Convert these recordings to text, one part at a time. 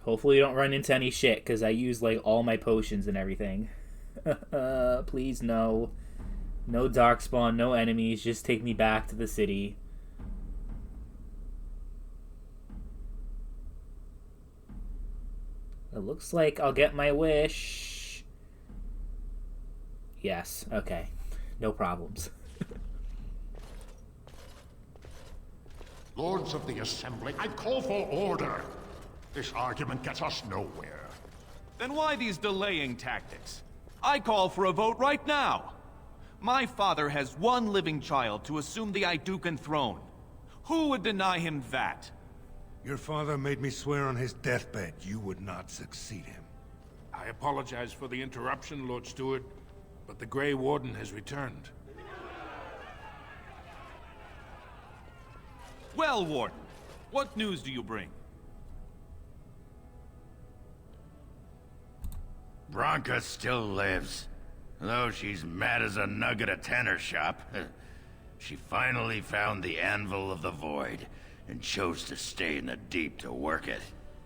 Hopefully you don't run into any shit, because I use, like, all my potions and everything. Please, no. No darkspawn, no enemies, just take me back to the city. It looks like I'll get my wish. Yes, okay. No problems. Lords of the Assembly, I call for order. This argument gets us nowhere. Then why these delaying tactics? I call for a vote right now. My father has one living child to assume the Idukan throne. Who would deny him that? Your father made me swear on his deathbed you would not succeed him. I apologize for the interruption, Lord Steward, but the Grey Warden has returned. Well, Warden, what news do you bring? Branka still lives. Though she's mad as a nug at a tanner shop. She finally found the Anvil of the Void, and chose to stay in the Deep to work it.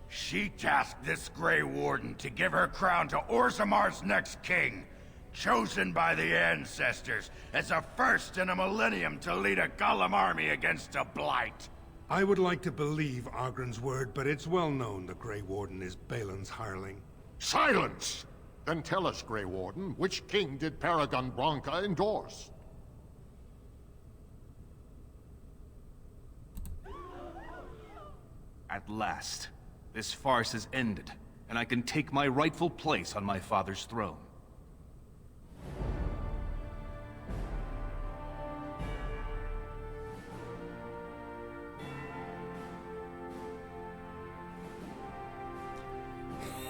She tasked this Grey Warden to give her crown to Orzammar's next king, chosen by the ancestors as a first in a millennium to lead a Golem army against a blight. I would like to believe Ogren's word, but it's well known the Grey Warden is Balin's hireling. Silence! Then tell us, Grey Warden, which king did Paragon Branca endorse? At last, this farce has ended, and I can take my rightful place on my father's throne.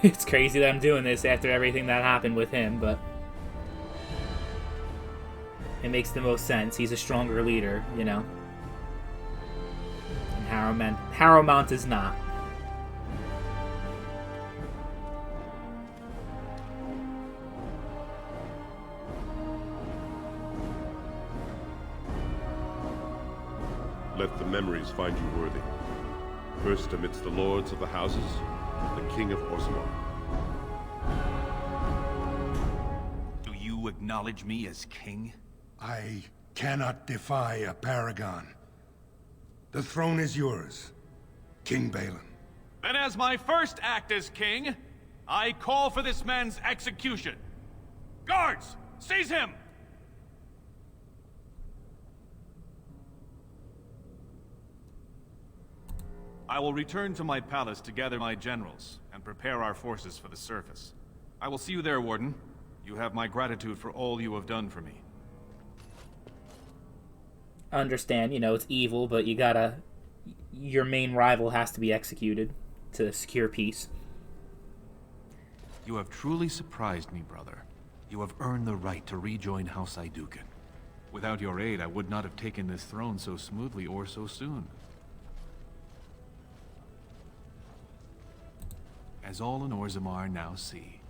It's crazy that I'm doing this after everything that happened with him, but it makes the most sense. He's a stronger leader, you know. And Harrowmount is not. Let the memories find you worthy. First amidst the lords of the houses, the King of Orzammar. Do you acknowledge me as king? I cannot defy a paragon. The throne is yours, King Balin. Then as my first act as king, I call for this man's execution. Guards, seize him! I will return to my palace to gather my generals and prepare our forces for the surface. I will see you there, Warden. You have my gratitude for all you have done for me. I understand, you know, it's evil, but you gotta... Your main rival has to be executed to secure peace. You have truly surprised me, brother. You have earned the right to rejoin House Idukan. Without your aid, I would not have taken this throne so smoothly or so soon. As all in Orzammar now see,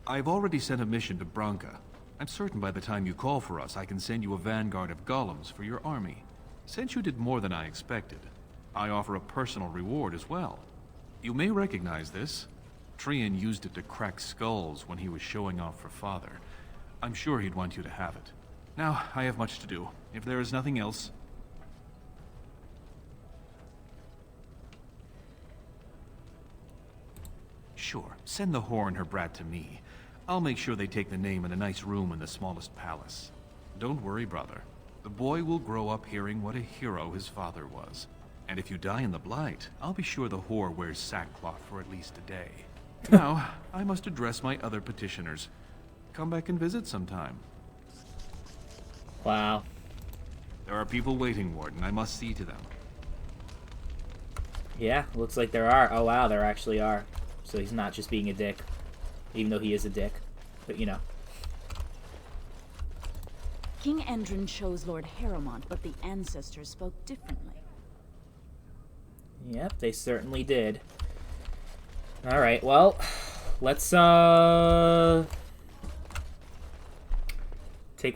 I have already sent a mission to Branca. I'm certain by the time you call for us, I can send you a vanguard of golems for your army. Since you did more than I expected, I offer a personal reward as well. You may recognize this. Trian used it to crack skulls when he was showing off for father. I'm sure he'd want you to have it. Now, I have much to do. If there is nothing else... Sure, send the whore and her brat to me. I'll make sure they take the name in a nice room in the smallest palace. Don't worry, brother. The boy will grow up hearing what a hero his father was. And if you die in the Blight, I'll be sure the whore wears sackcloth for at least a day. Now, I must address my other petitioners. Come back and visit sometime. Wow. There are people waiting, Warden. I must see to them. Yeah, looks like there are. Oh wow, there actually are. So he's not just being a dick. Even though he is a dick. But you know. King Endrin chose Lord Harrowmont, but the ancestors spoke differently. Yep, they certainly did. Alright, well, let's, take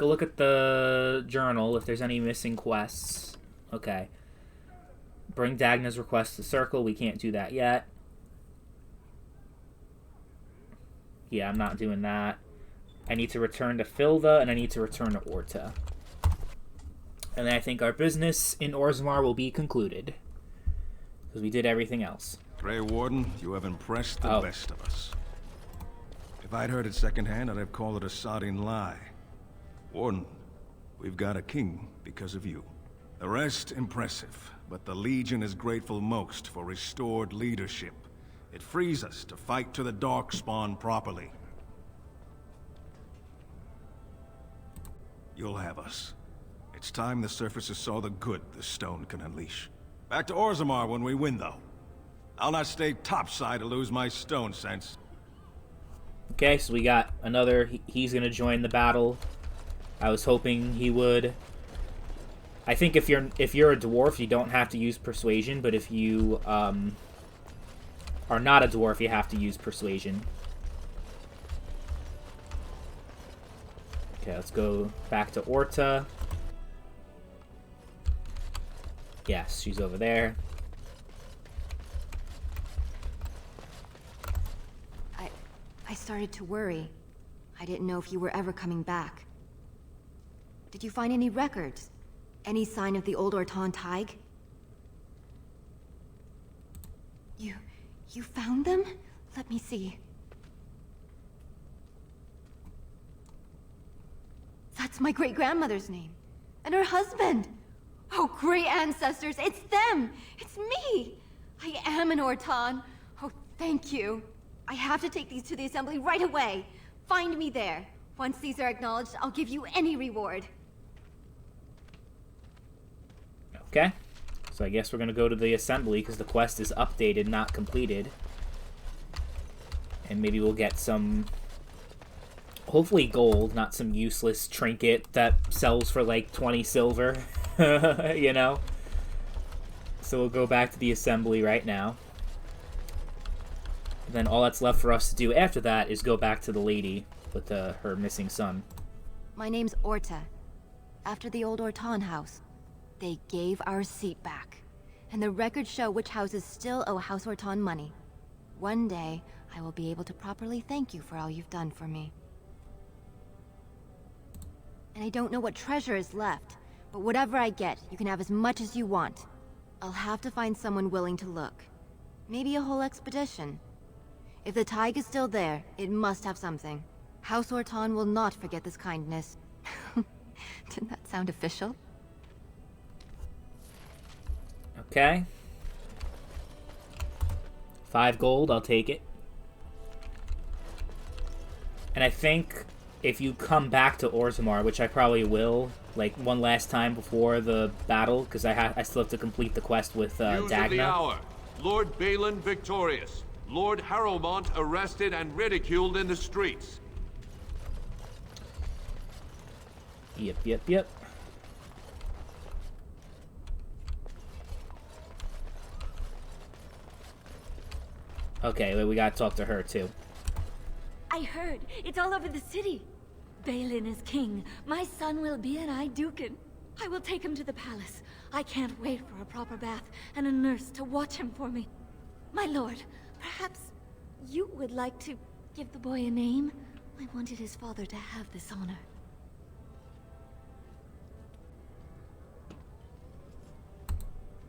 a look at the journal, if there's any missing quests. Okay. Bring Dagna's request to Circle, we can't do that yet. Yeah, I'm not doing that. I need to return to Filda, and I need to return to Orta. And then I think our business in Orzammar will be concluded. Because we did everything else. Grey Warden, you have impressed the best of us. If I'd heard it secondhand, I'd have called it a sodding lie. Warden, we've got a king because of you. The rest, impressive, but the Legion is grateful most for restored leadership. It frees us to fight to the Darkspawn properly. You'll have us. It's time the surfaces saw the good the stone can unleash. Back to Orzammar when we win, though. I'll not stay topside to lose my stone sense. Okay, so we got another... He's gonna join the battle. I was hoping he would. I think if you're a dwarf, you don't have to use persuasion, but if you are not a dwarf, you have to use persuasion. Okay, let's go back to Orta. Yes, she's over there. I started to worry. I didn't know if you were ever coming back. Did you find any records? Any sign of the old Orton Tig? You found them? Let me see. That's my great-grandmother's name. And her husband! Oh, great ancestors, it's them! It's me! I am an Orton. Oh, thank you. I have to take these to the assembly right away. Find me there. Once these are acknowledged, I'll give you any reward. Okay. So I guess we're going to go to the assembly because the quest is updated, not completed. And maybe we'll get some... hopefully gold, not some useless trinket that sells for like 20 silver. You know? So we'll go back to the assembly right now. And then all that's left for us to do after that is go back to the lady with her missing son. My name's Orta. After the old Orton house, they gave our seat back. And the records show which houses still owe House Orton money. One day, I will be able to properly thank you for all you've done for me. And I don't know what treasure is left, but whatever I get, you can have as much as you want. I'll have to find someone willing to look. Maybe a whole expedition. If the Tig is still there, it must have something. House Orton will not forget this kindness. Didn't that sound official? Okay. 5 gold, I'll take it. And I think if you come back to Orzammar, which I probably will, like one last time before the battle, because I still have to complete the quest with News Dagna. of the hour. Lord Balin victorious. Lord Harrowmont arrested and ridiculed in the streets. Yep. Okay, well, we gotta talk to her too. I heard. It's all over the city. Balin is king. My son will be an Idukan. I will take him to the palace. I can't wait for a proper bath and a nurse to watch him for me. My lord, perhaps you would like to give the boy a name? I wanted his father to have this honor.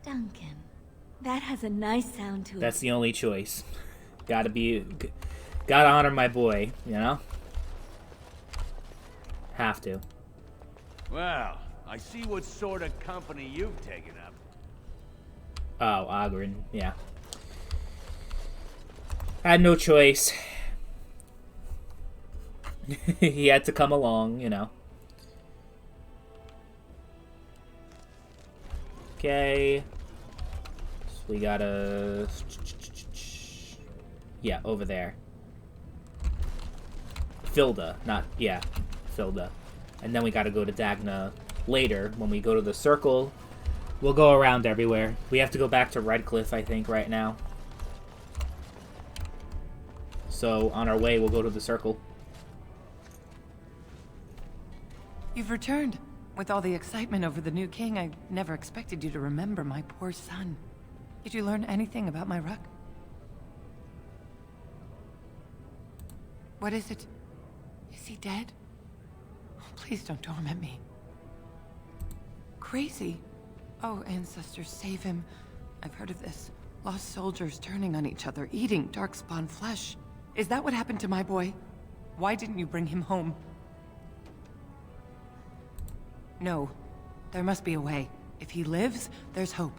Duncan. That has a nice sound to it. That's the only choice. Gotta honor my boy, you know? Have to. Well, I see what sort of company you've taken up. Oh, Ogren, yeah. Had no choice. He had to come along, you know. Okay. So we gotta... yeah, over there. Filda, not... yeah, Filda. And then we gotta go to Dagna later. When we go to the circle, we'll go around everywhere. We have to go back to Redcliffe, I think, right now. So, on our way, we'll go to the circle. You've returned. With all the excitement over the new king, I never expected you to remember my poor son. Did you learn anything about my ruck? What is it? Is he dead? Oh, please don't torment me. Crazy. Oh, ancestors, save him. I've heard of this. Lost soldiers turning on each other, eating darkspawn flesh. Is that what happened to my boy? Why didn't you bring him home? No. There must be a way. If he lives, there's hope.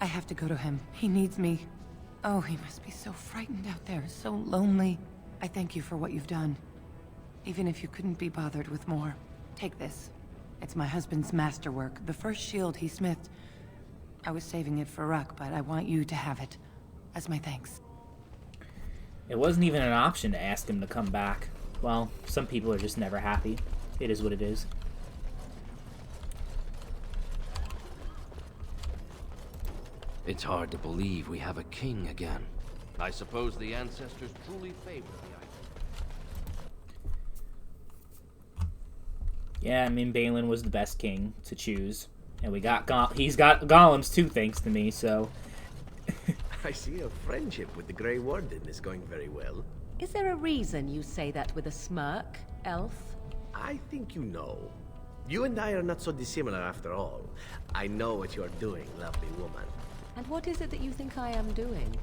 I have to go to him. He needs me. Oh, he must be so frightened out there, so lonely. I thank you for what you've done. Even if you couldn't be bothered with more. Take this. It's my husband's masterwork, the first shield he smithed. I was saving it for Ruck, but I want you to have it. As my thanks. It wasn't even an option to ask him to come back. Well, some people are just never happy. It is what it is. It's hard to believe we have a king again. I suppose the ancestors truly favor the idea. Yeah, I mean, Balin was the best king to choose. And we got he's got golems too, thanks to me, so... I see your friendship with the Grey Warden is going very well. Is there a reason you say that with a smirk, elf? I think you know. You and I are not so dissimilar after all. I know what you're doing, lovely woman. And what is it that you think I am doing?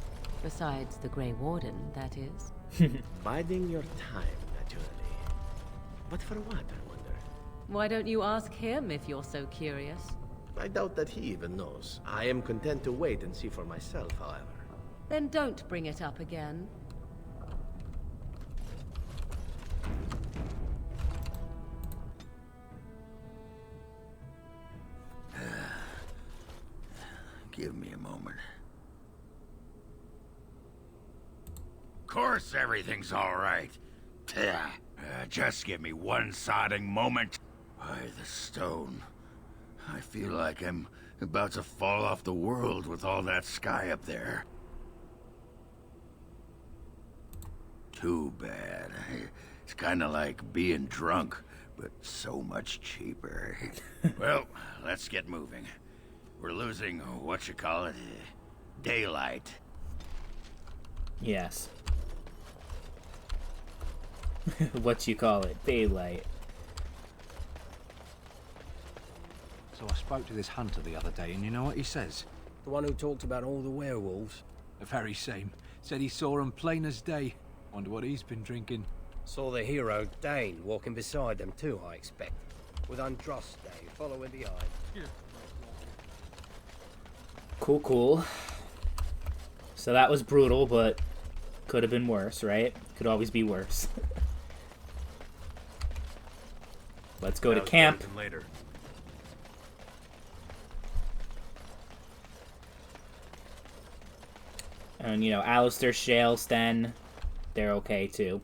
Besides the Grey Warden, that is. Biding your time, naturally. But for what, I wonder? Why don't you ask him if you're so curious? I doubt that he even knows. I am content to wait and see for myself, however. Then don't bring it up again. Give me a moment. Of course everything's all right. Just give me one sodding moment. By the stone. I feel like I'm about to fall off the world with all that sky up there. Too bad. It's kind of like being drunk, but so much cheaper. Well, let's get moving. We're losing, whatchamacallit, daylight. Yes. What you call it? Daylight. So I spoke to this hunter the other day, and you know what he says? The one who talked about all the werewolves? The very same. Said he saw 'em plain as day. Wonder what he's been drinking. Saw the hero, Dane, walking beside them too, I expect. With Andraste following behind. Cool, cool. So that was brutal, but could have been worse, right? Could always be worse. Let's go to camp. Later. And, you know, Alistair, Shale, Sten, they're okay too.